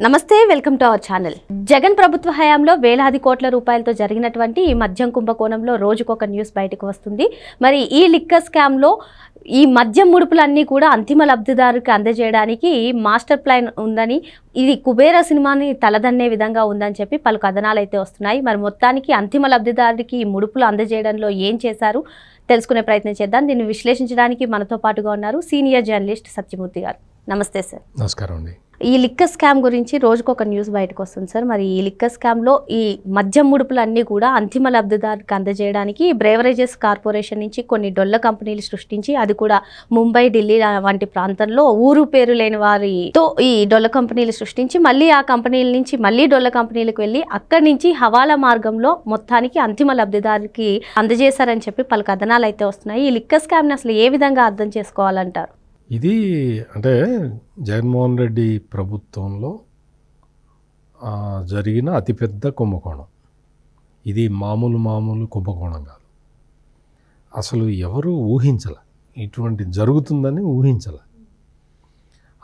నమస్తే, welcome to our channel. Jagan ప్రభుత్వ హయాంలో వేలాది కోట్ల రూపాయలతో జరిగినటువంటి ఈ మద్యం కుంభకోణంలో రోజుకొక న్యూస్ బయటకు వస్తుంది. మరి ఈ లిక్కర్ స్కామ్లో ఈ మద్యం ముడుపులన్నీ కూడా అంతిమ లబ్ధిదారుకి అందజేయడానికి మాస్టర్ ప్లాన్ ఉందని, ఇది కుబేర సినిమాని తలదన్నే విధంగా ఉందని చెప్పి పలు కథనాలు అయితే వస్తున్నాయి. మరి మొత్తానికి అంతిమ లబ్ధిదారుడికి ఈ ముడుపులు అందజేయడంలో ఏం చేశారు తెలుసుకునే ప్రయత్నం చేద్దాం. దీన్ని విశ్లేషించడానికి మనతో పాటుగా ఉన్నారు సీనియర్ జర్నలిస్ట్ సత్యమూర్తి గారు. నమస్తే సార్. నమస్కారం అండి. ఈ లిక్కర్ స్కామ్ గురించి రోజుకొక న్యూస్ బయటకు వస్తుంది సార్. మరి ఈ లిక్కర్ స్కామ్లో ఈ మద్యం ముడుపులన్నీ కూడా అంతిమ లబ్ధిదారుకి అందజేయడానికి బ్రేవరేజెస్ కార్పొరేషన్ నుంచి కొన్ని డొల్ల కంపెనీలు సృష్టించి, అది కూడా ముంబై, ఢిల్లీ వంటి ప్రాంతంలో ఊరు పేరు లేని వారితో ఈ డొల్ల కంపెనీలు సృష్టించి మళ్ళీ ఆ కంపెనీల నుంచి మళ్ళీ డొల్ల కంపెనీలకు వెళ్ళి అక్కడి నుంచి హవాలా మార్గంలో మొత్తానికి అంతిమ లబ్ధిదారుకి అందజేశారని చెప్పి పలు కథనాలు అయితే వస్తున్నాయి. ఈ లిక్కర్ స్కామ్ని అసలు ఏ విధంగా అర్థం చేసుకోవాలంటారు? ఇది అంటే జగన్మోహన్ రెడ్డి ప్రభుత్వంలో జరిగిన అతిపెద్ద కుంభకోణం. ఇది మామూలు కుంభకోణం కాదు. అసలు ఎవరు ఊహించలే, ఇటువంటి జరుగుతుందని ఊహించలే.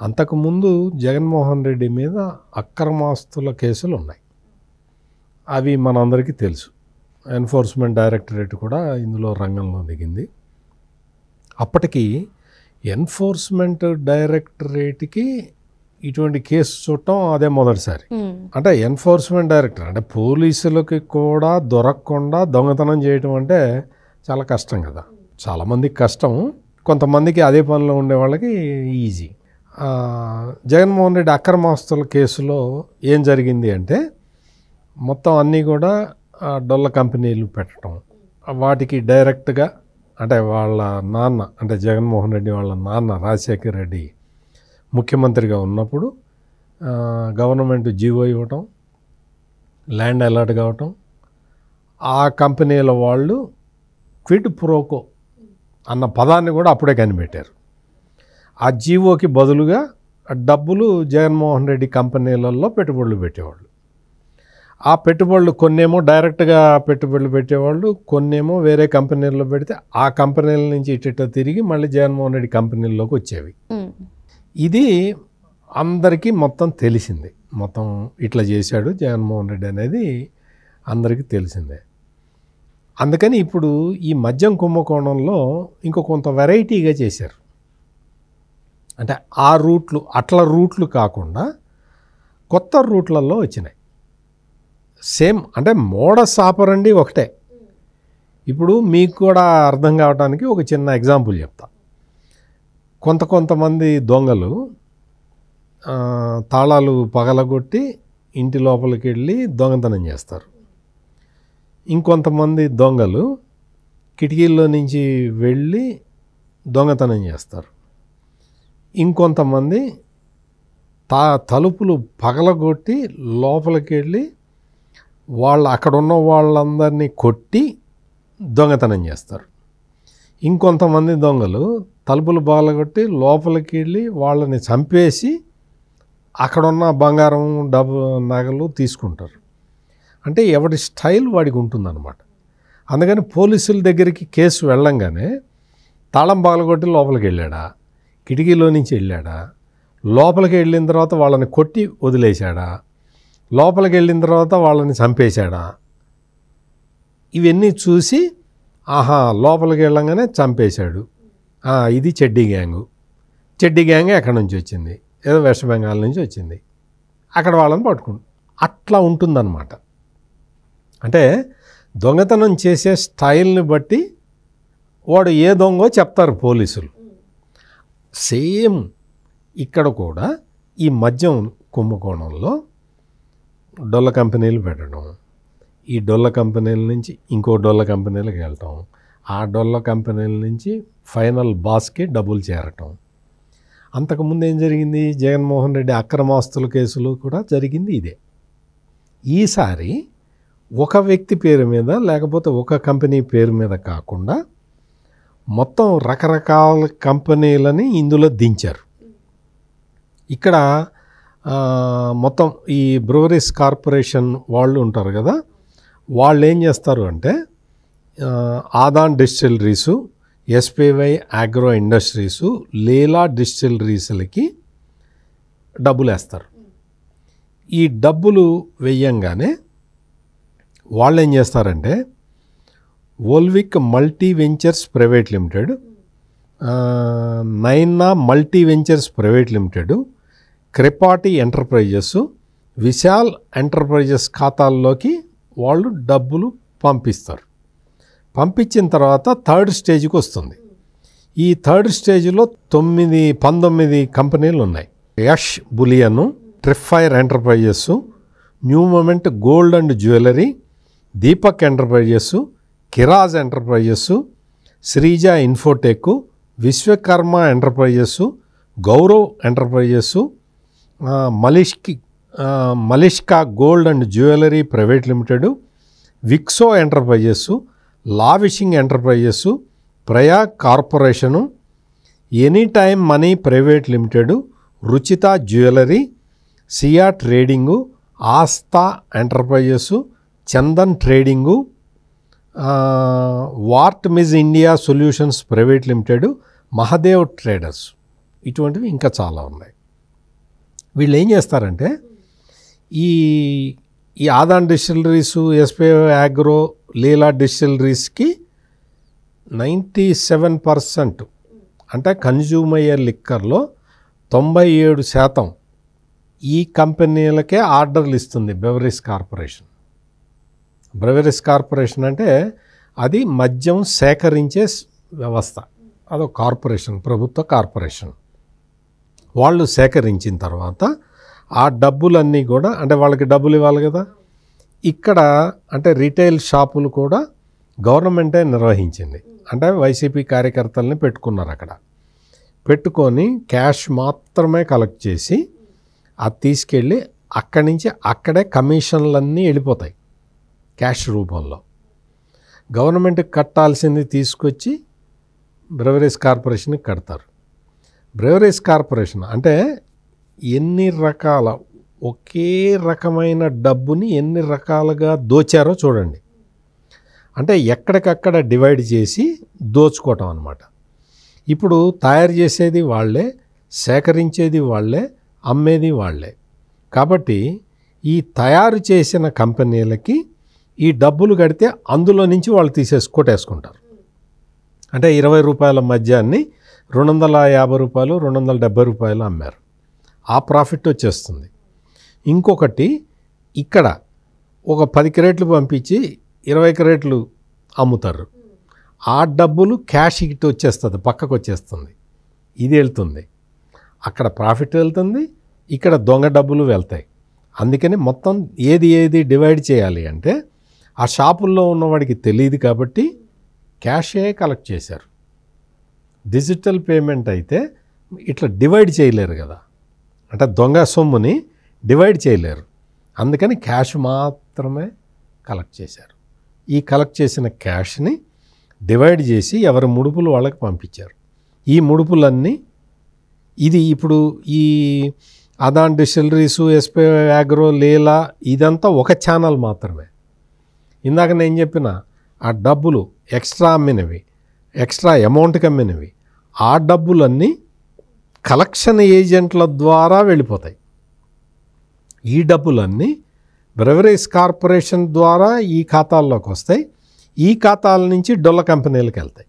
అంతకుముందు జగన్మోహన్ రెడ్డి మీద అక్రమాస్తుల కేసులు ఉన్నాయి. అవి మనందరికీ తెలుసు. ఎన్ఫోర్స్మెంట్ డైరెక్టరేట్ కూడా ఇందులో రంగంలో దిగింది. అప్పటికి ఎన్ఫోర్స్మెంట్ డైరెక్టరేట్కి ఇటువంటి కేసు చూడటం అదే మొదటిసారి. అంటే ఎన్ఫోర్స్మెంట్ డైరెక్టర్ అంటే పోలీసులకి కూడా దొరకకుండా దొంగతనం చేయటం అంటే చాలా కష్టం కదా. చాలామందికి కష్టం, కొంతమందికి అదే పనిలో ఉండే వాళ్ళకి ఈజీ. జగన్మోహన్ రెడ్డి అక్రమాస్తుల కేసులో ఏం జరిగింది అంటే మొత్తం అన్నీ కూడా డొల్ల కంపెనీలు పెట్టడం, వాటికి డైరెక్ట్గా అంటే వాళ్ళ నాన్న అంటే జగన్మోహన్ రెడ్డి వాళ్ళ నాన్న రాజశేఖర్ రెడ్డి ముఖ్యమంత్రిగా ఉన్నప్పుడు గవర్నమెంట్ జీవో ఇవ్వటం, ల్యాండ్ అలాట్ కావటం, ఆ కంపెనీల వాళ్ళు క్విడ్ ప్రోకో అన్న పదాన్ని కూడా అప్పుడే కనిపెట్టారు. ఆ జీవోకి బదులుగా డబ్బులు జగన్మోహన్ రెడ్డి కంపెనీలలో పెట్టుబడులు పెట్టేవాళ్ళు. ఆ పెట్టుబడులు కొన్నేమో డైరెక్ట్గా పెట్టుబడులు పెట్టేవాళ్ళు, కొన్నేమో వేరే కంపెనీల్లో పెడితే ఆ కంపెనీల నుంచి ఇట్ట తిరిగి మళ్ళీ జగన్మోహన్ రెడ్డి కంపెనీల్లోకి వచ్చేవి. ఇది అందరికీ మొత్తం తెలిసిందే. మొత్తం ఇట్లా చేశాడు జగన్మోహన్ రెడ్డి అనేది అందరికీ తెలిసిందే. అందుకని ఇప్పుడు ఈ మద్యం కుంభకోణంలో ఇంకో కొంత వెరైటీగా చేశారు. అంటే ఆ రూట్లు అట్లా రూట్లు కాకుండా కొత్త రూట్లలో వచ్చినాయి. సేమ్ అంటే మోడస్ ఆపరండి ఒకటే. ఇప్పుడు మీకు కూడా అర్థం కావడానికి ఒక చిన్న ఎగ్జాంపుల్ చెప్తా. కొంతమంది దొంగలు తాళాలు పగలగొట్టి ఇంటి లోపలికి వెళ్ళి దొంగతనం చేస్తారు. ఇంకొంతమంది దొంగలు కిటికీల్లో నుంచి వెళ్ళి దొంగతనం చేస్తారు. ఇంకొంతమంది తలుపులు పగలగొట్టి లోపలికి వెళ్ళి అక్కడ ఉన్న వాళ్ళందరినీ కొట్టి దొంగతనం చేస్తారు. ఇంకొంతమంది దొంగలు తలుపులు పగలగొట్టి లోపలికి వెళ్ళి వాళ్ళని చంపేసి అక్కడున్న బంగారం, డబ్బు, నగలు తీసుకుంటారు. అంటే ఎవరి స్టైల్ వాడికి ఉంటుందన్నమాట. అందుకని పోలీసుల దగ్గరికి కేసు వెళ్ళంగానే తాళం పగలగొట్టి లోపలికి వెళ్ళాడా, కిటికీలో నుంచి వెళ్ళాడా, లోపలికి వెళ్ళిన తర్వాత వాళ్ళని కొట్టి వదిలేశాడా, లోపలికి వెళ్ళిన తర్వాత వాళ్ళని చంపేశాడా, ఇవన్నీ చూసి ఆహా లోపలికి వెళ్ళంగానే చంపేశాడు, ఇది చెడ్డీ గ్యాంగ్ ఎక్కడి నుంచి వచ్చింది, ఏదో వెస్ట్ బెంగాల్ నుంచి వచ్చింది, అక్కడ వాళ్ళని పట్టుకుంటు అట్లా ఉంటుందన్నమాట. అంటే దొంగతనం చేసే స్టైల్ని బట్టి వాడు ఏ దొంగో చెప్తారు పోలీసులు. సేమ్ ఇక్కడ కూడా ఈ మద్యం కుంభకోణంలో డొల్ల కంపెనీలు పెట్టడం, ఈ డొల్ల కంపెనీల నుంచి ఇంకో డొల్ల కంపెనీలకు వెళ్ళటం, ఆ డొల్ల కంపెనీల నుంచి ఫైనల్ బాస్కి డబ్బులు చేరటం. అంతకుముందు ఏం జరిగింది, జగన్మోహన్ రెడ్డి అక్రమాస్తుల కేసులు కూడా జరిగింది ఇదే. ఈసారి ఒక వ్యక్తి పేరు మీద లేకపోతే ఒక కంపెనీ పేరు మీద కాకుండా మొత్తం రకరకాల కంపెనీలని ఇందులో దించారు. ఇక్కడ మొత్తం ఈ బ్రూవరీస్ కార్పొరేషన్ వాళ్ళు ఉంటారు కదా, వాళ్ళు ఏం చేస్తారు అంటే Adan distilleries, SPY agro industries, Leela డిస్టిలరీస్లకి డబ్బులు వేస్తారు. ఈ డబ్బులు వెయ్యంగానే వాళ్ళు ఏం చేస్తారంటే Volvik multi ventures private limited, Naina multi ventures private limited, క్రెపాటి ఎంటర్ప్రైజెస్, విశాల్ ఎంటర్ప్రైజెస్ ఖాతాల్లోకి వాళ్ళు డబ్బులు పంపిస్తారు. పంపించిన తర్వాత థర్డ్ స్టేజ్కి వస్తుంది. ఈ థర్డ్ స్టేజ్లో 19 కంపెనీలు ఉన్నాయి. యష్ బులియను, ట్రిఫైర్ enterprises, new moment gold and jewellery, Deepak enterprises, కిరాజ్ enterprises, Sreeja infotech, Vishwakarma enterprises, Gaurav enterprises, Malishka gold and jewellery private limited, Vixo enterprises, lavishing enterprises, Prayag corporation, any time money private limited, Ruchita jewellery, Siya trading, Aastha enterprises, Chandan trading, వార్ట్ మిజ్ India solutions private limited, Mahadev traders, ఇటువంటివి ఇంకా చాలా ఉన్నాయి. వీళ్ళు ఏం చేస్తారంటే ఈ Adan distilleries, SPI agro, Leela డిస్టిలరీస్కి 97% అంటే కన్జ్యూమర్ లిక్కర్లో 97% ఈ కంపెనీలకే ఆర్డర్లు ఇస్తుంది బెవరేజ్ కార్పొరేషన్. బెవరేజ్ కార్పొరేషన్ అంటే అది మద్యం సేకరించే వ్యవస్థ, అదొక కార్పొరేషన్, ప్రభుత్వ కార్పొరేషన్. వాళ్ళు సేకరించిన తర్వాత ఆ డబ్బులన్నీ కూడా, అంటే వాళ్ళకి డబ్బులు ఇవ్వాలి కదా, ఇక్కడ అంటే రీటైల్ షాపులు కూడా గవర్నమెంటే నిర్వహించింది. అంటే వైసీపీ కార్యకర్తల్ని పెట్టుకున్నారు. అక్కడ పెట్టుకొని క్యాష్ మాత్రమే కలెక్ట్ చేసి అది తీసుకెళ్ళి అక్కడి నుంచి అక్కడే కమిషన్లన్నీ వెళ్ళిపోతాయి క్యాష్ రూపంలో. గవర్నమెంట్కి కట్టాల్సింది తీసుకొచ్చి బ్రెవరేజ్ కార్పొరేషన్కి కడతారు. బ్రెవరేజ్ కార్పొరేషన్ అంటే ఎన్ని రకాల ఒకే రకమైన డబ్బుని ఎన్ని రకాలుగా దోచారో చూడండి. అంటే ఎక్కడికక్కడ డివైడ్ చేసి దోచుకోవటం అన్నమాట. ఇప్పుడు తయారు చేసేది వాళ్ళే, సేకరించేది వాళ్ళే, అమ్మేది వాళ్ళే. కాబట్టి ఈ తయారు చేసిన కంపెనీలకి ఈ డబ్బులు కడితే అందులో నుంచి వాళ్ళు కొట్టేసుకుంటారు. అంటే 20 రూపాయల మద్యాన్ని 250 రూపాయలు, 270 రూపాయలు అమ్మారు. ఆ ప్రాఫిట్ వచ్చేస్తుంది. ఇంకొకటి ఇక్కడ ఒక 10 క్రేట్లు పంపించి 20 క్రేట్లు అమ్ముతారు. ఆ డబ్బులు క్యాష్ ఇటు వచ్చేస్తుంది, పక్కకు వచ్చేస్తుంది. ఇది వెళ్తుంది, అక్కడ ప్రాఫిట్ వెళ్తుంది, ఇక్కడ దొంగ డబ్బులు వెళ్తాయి. అందుకని మొత్తం ఏది డివైడ్ చేయాలి అంటే ఆ షాపుల్లో ఉన్నవాడికి తెలియదు కాబట్టి క్యాషే కలెక్ట్ చేశారు. డిజిటల్ పేమెంట్ అయితే ఇట్లా డివైడ్ చేయలేరు కదా, అంటే దొంగ సొమ్ముని డివైడ్ చేయలేరు. అందుకని క్యాష్ మాత్రమే కలెక్ట్ చేశారు. ఈ కలెక్ట్ చేసిన క్యాష్ని డివైడ్ చేసి ఎవరి ముడుపులు వాళ్ళకి పంపించారు. ఈ ముడుపులన్నీ ఇది ఇప్పుడు ఈ అదాన్ డిస్టిలరీసు, ఎస్పీఐ అగ్రో, లీలా ఇదంతా ఒక ఛానల్ మాత్రమే. ఇందాక నేను చెప్పిన ఆ డబ్బులు ఎక్స్ట్రా అమ్మినవి, ఎక్స్ట్రా అమౌంట్కి అమ్మినవి, ఆ డబ్బులన్నీ కలెక్షన్ ఏజెంట్ల ద్వారా వెళ్ళిపోతాయి. ఈ డబ్బులన్నీ బ్రెవరేజ్ కార్పొరేషన్ ద్వారా ఈ ఖాతాల్లోకి వస్తాయి. ఈ ఖాతాల నుంచి డొల్ల కంపెనీలకు వెళ్తాయి.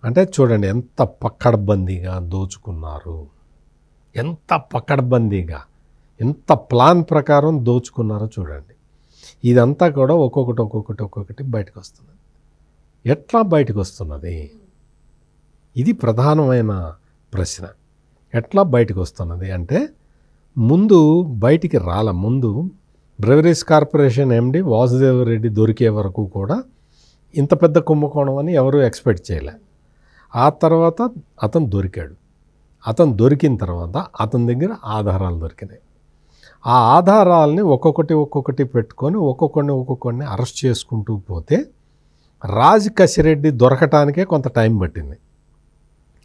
అంటే చూడండి ఎంత పక్కడబందీగా దోచుకున్నారు, ఎంత పక్కడబందీగా, ఎంత ప్లాన్ ప్రకారం దోచుకున్నారో చూడండి. ఇదంతా కూడా ఒక్కొక్కటి బయటకు వస్తున్నది. ఎట్లా బయటకు వస్తున్నది? ఇది ప్రధానమైన ప్రశ్న. ఎట్లా బయటకు వస్తున్నది అంటే ముందు బయటికి ముందు beverage corporation MD Vasudev Reddy దొరికే వరకు కూడా ఇంత పెద్ద కుంభకోణం అని ఎవరు ఎక్స్పెక్ట్ చేయలే. ఆ తర్వాత అతను దొరికాడు. అతను దొరికిన తర్వాత అతని దగ్గర ఆధారాలు దొరికినాయి. ఆ ఆధారాలని ఒక్కొక్కటి పెట్టుకొని ఒక్కొక్కడిని అరెస్ట్ చేసుకుంటూ పోతే రాజ్ కసిరెడ్డి దొరకటానికే కొంత టైం పట్టింది.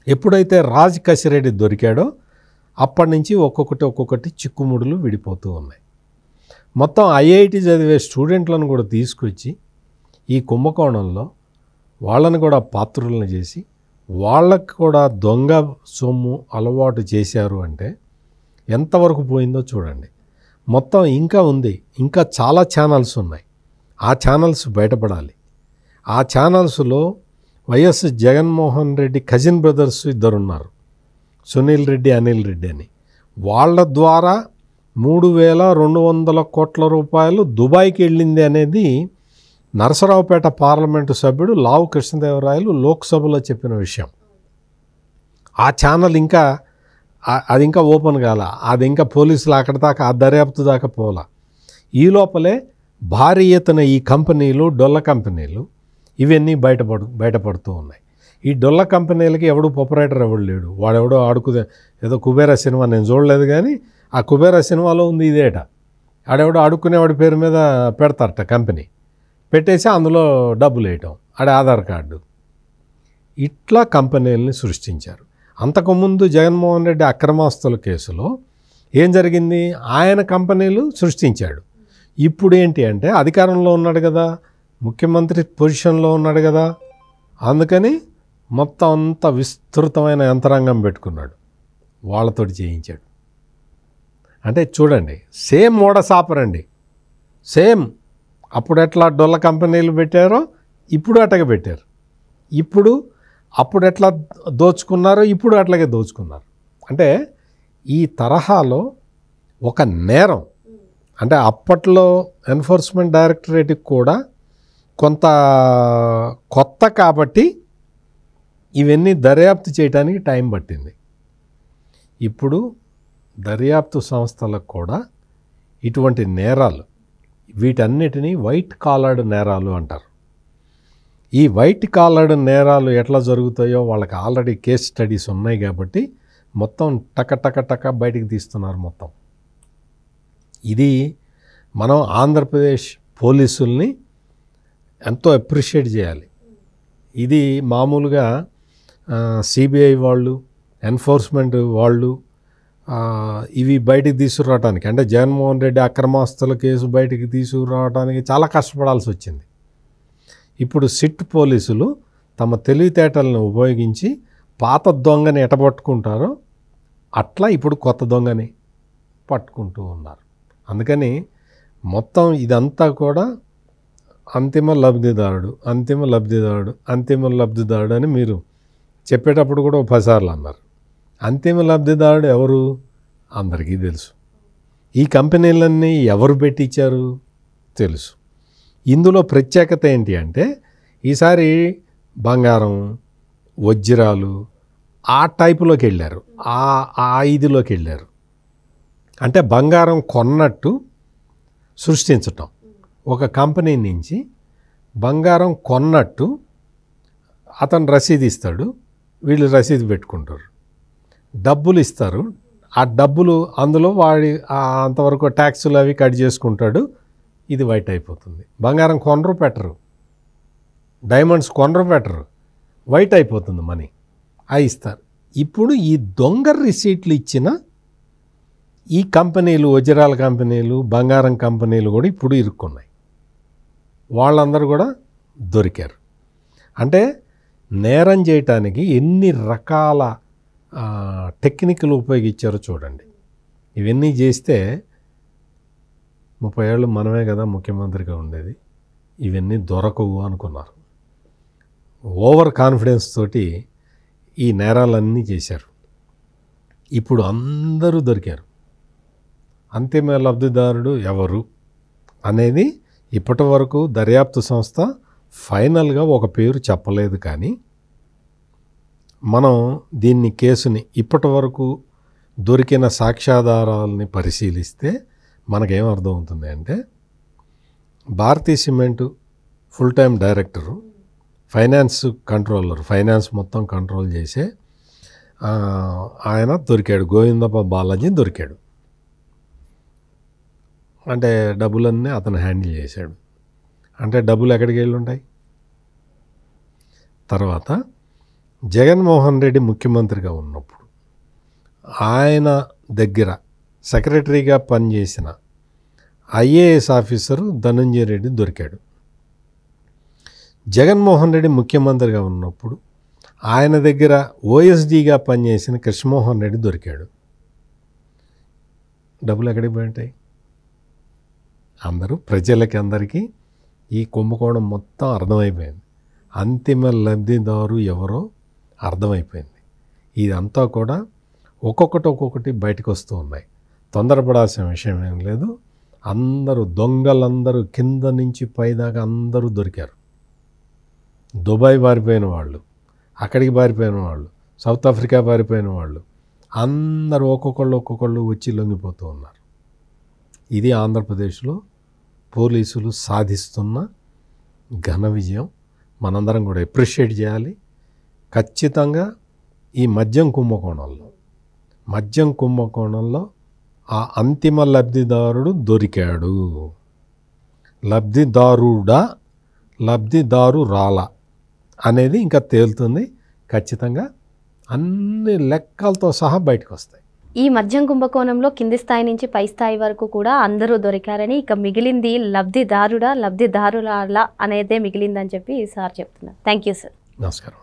ఎప్పుడైతే రాజ్ కసిరెడ్డి దొరికాడో అప్పటి నుంచి ఒక్కొక్కటి చిక్కుముడులు విడిపోతూ ఉన్నాయి. మొత్తం ఐఐటి చదివే స్టూడెంట్లను కూడా తీసుకొచ్చి ఈ కుంభకోణంలో వాళ్ళని కూడా పాత్రులను చేసి వాళ్ళకు కూడా దొంగ సొమ్ము అలవాటు చేశారు. అంటే ఎంతవరకు పోయిందో చూడండి. మొత్తం ఇంకా ఉంది, ఇంకా చాలా ఛానల్స్ ఉన్నాయి. ఆ ఛానల్స్ బయటపడాలి. ఆ ఛానల్స్లో YS Jaganmohan Reddy cousin brothers ఇద్దరున్నారు, సునీల్ రెడ్డి, అనిల్ రెడ్డి అని. వాళ్ళ ద్వారా 3,200 కోట్ల రూపాయలు దుబాయ్కి వెళ్ళింది అనేది నరసరావుపేట పార్లమెంటు సభ్యుడు లావు కృష్ణదేవరాయలు లోక్సభలో చెప్పిన విషయం. ఆ ఛానల్ ఇంకా అది ఇంకా ఓపెన్ కాల, అది ఇంకా పోలీసులు అక్కడి దాకా ఆ దర్యాప్తు దాకా పోలా. ఈ లోపలే భారీ ఎత్తున ఈ కంపెనీలు, డొల్ల కంపెనీలు ఇవన్నీ బయటపడుతూ ఉన్నాయి. ఈ డొల్ల కంపెనీలకి ఎవడు ప్రొపరేటర్ ఎవడు లేడు. వాడెవడో ఆడుకునే ఏదో కుబేరా సినిమా నేను చూడలేదు, కానీ ఆ కుబేరా సినిమాలో ఉంది ఇదేట. ఆడెవడో ఆడుకునేవాడి పేరు మీద పెడతారట కంపెనీ, పెట్టేసి అందులో డబ్బులు వేయటం, ఆడ ఆధార్ కార్డు. ఇట్లా కంపెనీలని సృష్టించారు. అంతకుముందు జగన్మోహన్ రెడ్డి అక్రమాస్తుల కేసులో ఏం జరిగింది? ఆయన కంపెనీలు సృష్టించాడు. ఇప్పుడు ఏంటి అంటే అధికారంలో ఉన్నాడు కదా, ముఖ్యమంత్రి పొజిషన్లో ఉన్నాడు కదా, అందుకని మొత్తం అంత విస్తృతమైన యంత్రాంగం పెట్టుకున్నాడు, వాళ్ళతోటి చేయించాడు. అంటే చూడండి, సేమ్ మోడస్ ఆపరండి, సేమ్. అప్పుడు ఎట్లా డొల్ల కంపెనీలు పెట్టారో ఇప్పుడు అట్లాగే పెట్టారు. అప్పుడు ఎట్లా దోచుకున్నారో ఇప్పుడు అట్లాగే దోచుకున్నారు. అంటే ఈ తరహాలో ఒక నేరం, అంటే అప్పట్లో ఎన్ఫోర్స్మెంట్ డైరెక్టరేట్కి కూడా కొంత కొత్త కాబట్టి ఇవన్నీ దర్యాప్తు చేయడానికి టైం పట్టింది. ఇప్పుడు దర్యాప్తు సంస్థలకు కూడా ఇటువంటి నేరాలు, వీటన్నిటినీ వైట్ కాలర్డ్ నేరాలు అంటారు. ఈ వైట్ కాలర్డ్ నేరాలు ఎట్లా జరుగుతాయో వాళ్ళకి ఆల్రెడీ కేస్ స్టడీస్ ఉన్నాయి కాబట్టి మొత్తం టక బయటికి తీస్తున్నారు మొత్తం. ఇది మనం ఆంధ్రప్రదేశ్ పోలీసుల్ని ఎంతో అప్రిషియేట్ చేయాలి. ఇది మామూలుగా సిబిఐ వాళ్ళు, ఎన్ఫోర్స్మెంట్ వాళ్ళు ఇవి బయటికి తీసుకురావడానికి, అంటే జగన్మోహన్ రెడ్డి అక్రమాస్తుల కేసు బయటికి తీసుకురావడానికి చాలా కష్టపడాల్సి వచ్చింది. ఇప్పుడు సిట్ పోలీసులు తమ తెలివితేటలను ఉపయోగించి పాత దొంగని ఎటపట్టుకుంటారో అట్లా ఇప్పుడు కొత్త దొంగని పట్టుకుంటూ ఉన్నారు. అందుకని మొత్తం ఇదంతా కూడా అంతిమ లబ్ధిదారుడు అని మీరు చెప్పేటప్పుడు కూడా 10 సార్లు అన్నారు. అంతిమ లబ్ధిదారుడు ఎవరు అందరికీ తెలుసు. ఈ కంపెనీలన్నీ ఎవరు పెట్టించారు తెలుసు. ఇందులో ప్రత్యేకత ఏంటి అంటే ఈసారి బంగారం, వజ్రాలు ఆ టైపులోకి వెళ్ళారు, ఆ ఇదిలోకి వెళ్ళారు. అంటే బంగారం కొన్నట్టు సృష్టించటం. ఒక కంపెనీ నుంచి బంగారం కొన్నట్టు అతను రసీదు ఇస్తాడు, వీళ్ళు రసీదు పెట్టుకుంటారు, డబ్బులు ఇస్తారు. ఆ డబ్బులు అందులో వాడి అంతవరకు ట్యాక్సులు అవి కట్ చేసుకుంటాడు. ఇది వైట్ అయిపోతుంది. బంగారం కొనరు పెట్టరు, డైమండ్స్ కొనరు పెట్టరు, వైట్ అయిపోతుంది మనీ, అవి ఇస్తారు. ఇప్పుడు ఈ దొంగ రిసీట్లు ఇచ్చిన ఈ కంపెనీలు, వజ్రాల కంపెనీలు, బంగారం కంపెనీలు కూడా ఇప్పుడు ఇరుక్కున్నాయి. వాళ్ళందరూ కూడా దొరికారు. అంటే నేరం చేయటానికి ఎన్ని రకాల టెక్నిక్లు ఉపయోగించారో చూడండి. ఇవన్నీ చేస్తే 30 ఏళ్ళు మనమే కదా ముఖ్యమంత్రిగా ఉండేది, ఇవన్నీ దొరకవు అనుకున్నారు. ఓవర్ కాన్ఫిడెన్స్ తోటి ఈ నేరాలన్నీ చేశారు. ఇప్పుడు అందరూ దొరికారు. అంతిమ లబ్ధిదారుడు ఎవరు అనేది ఇప్పటి వరకు దర్యాప్తు సంస్థ ఫైనల్గా ఒక పేరు చెప్పలేదు. కానీ మనం దీన్ని కేసుని ఇప్పటి వరకు దొరికిన సాక్ష్యాధారాలని పరిశీలిస్తే మనకేమర్థం అవుతుంది అంటే Bharathi cement full time director, finance controller, finance మొత్తం కంట్రోల్ చేసే ఆయన దొరికాడు, గోవిందప్ప బాలాజీ దొరికాడు. అంటే డబ్బులన్నీ అతను హ్యాండిల్ చేశాడు. అంటే డబ్బులు ఎక్కడికి వెళ్ళి ఉంటాయి? తర్వాత జగన్మోహన్ రెడ్డి ముఖ్యమంత్రిగా ఉన్నప్పుడు ఆయన దగ్గర సెక్రటరీగా పనిచేసిన ఐఏఎస్ ఆఫీసరు ధనంజయ రెడ్డి దొరికాడు. జగన్మోహన్ రెడ్డి ముఖ్యమంత్రిగా ఉన్నప్పుడు ఆయన దగ్గర ఓఎస్డీగా పనిచేసిన కృష్ణమోహన్ రెడ్డి దొరికాడు. డబ్బులు ఎక్కడికి పోయింటాయి? ప్రజలకి అందరికీ ఈ కుంభకోణం మొత్తం అర్థమైపోయింది. అంతిమ లబ్ధిదారు ఎవరో అర్థమైపోయింది. ఇదంతా కూడా ఒక్కొక్కటి బయటకు వస్తూ ఉన్నాయి. తొందరపడాల్సిన విషయం ఏం లేదు. దొంగలందరూ కింద నుంచి పైదాకా అందరూ దొరికారు. దుబాయ్ పారిపోయిన వాళ్ళు, అక్కడికి పారిపోయిన వాళ్ళు, సౌత్ ఆఫ్రికా పారిపోయిన వాళ్ళు అందరూ ఒక్కొక్కళ్ళు వచ్చి లొంగిపోతూ ఉన్నారు. ఇది ఆంధ్రప్రదేశ్లో పోలీసులు సాధిస్తున్న ఘన విజయం. మనందరం కూడా అప్రిషియేట్ చేయాలి. ఖచ్చితంగా ఈ మద్యం కుంభకోణంలో ఆ అంతిమ లబ్ధిదారుడు దొరికాడు. లబ్ధిదారు రాలా అనేది ఇంకా తేలుతుంది. ఖచ్చితంగా అన్ని లెక్కలతో సహా బయటకు వస్తాయి. ఈ మద్యం కుంభకోణంలో కింది స్థాయి నుంచి పై స్థాయి వరకు కూడా అందరూ దొరికారని, ఇక మిగిలింది లబ్ధిదారులా అనేదే మిగిలిందని చెప్పి సార్ చెప్తున్నారు. Thank you sir. నమస్కారం.